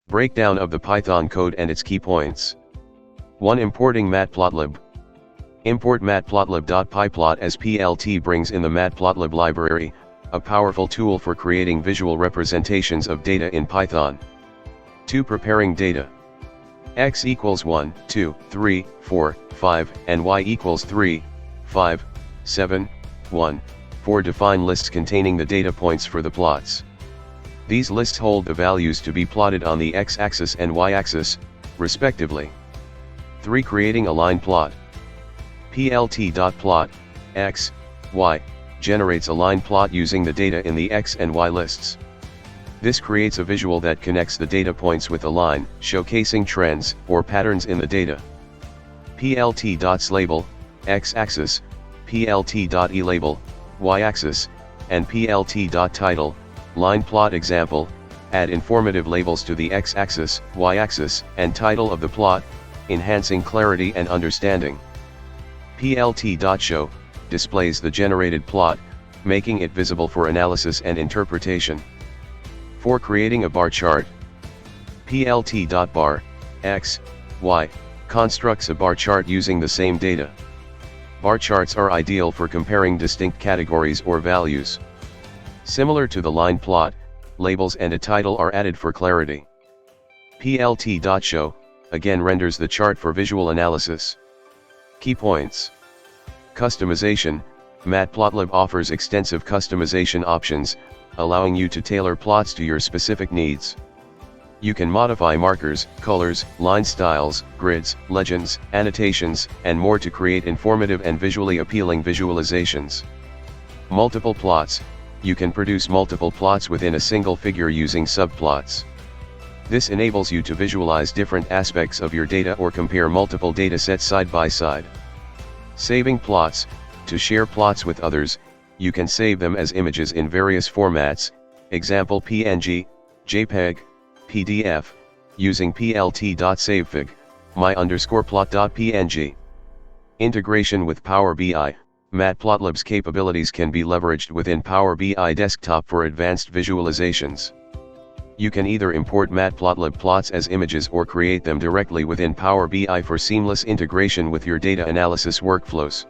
Breakdown of the Python code and its key points. 1. Importing Matplotlib. Import matplotlib.pyplot as PLT brings in the Matplotlib library, a powerful tool for creating visual representations of data in Python. 2. Preparing data. X equals 1, 2, 3, 4, 5, and Y equals 3, 5, 7, 1, 4. Define lists containing the data points for the plots. These lists hold the values to be plotted on the x-axis and y-axis, respectively. 3. Creating a line plot. Plt.plot, x, y, generates a line plot using the data in the x and y lists. This creates a visual that connects the data points with a line, showcasing trends or patterns in the data. Plt.slabel, x-axis, Plt.elabel, y-axis, and Plt.title, line plot example, add informative labels to the x-axis, y-axis, and title of the plot, enhancing clarity and understanding. Plt.show, displays the generated plot, making it visible for analysis and interpretation. 4. Creating a bar chart. Plt.bar, x, y, constructs a bar chart using the same data. Bar charts are ideal for comparing distinct categories or values. Similar to the line plot, labels and a title are added for clarity. Plt.show, again renders the chart for visual analysis. Key points. Customization. Matplotlib offers extensive customization options, allowing you to tailor plots to your specific needs. You can modify markers, colors, line styles, grids, legends, annotations, and more to create informative and visually appealing visualizations. Multiple plots. You can produce multiple plots within a single figure using subplots. This enables you to visualize different aspects of your data or compare multiple datasets side by side. Saving plots. To share plots with others, you can save them as images in various formats, example PNG, JPEG, PDF, using plt.savefig, my_plot.png. Integration with Power BI. Matplotlib's capabilities can be leveraged within Power BI Desktop for advanced visualizations. You can either import Matplotlib plots as images or create them directly within Power BI for seamless integration with your data analysis workflows.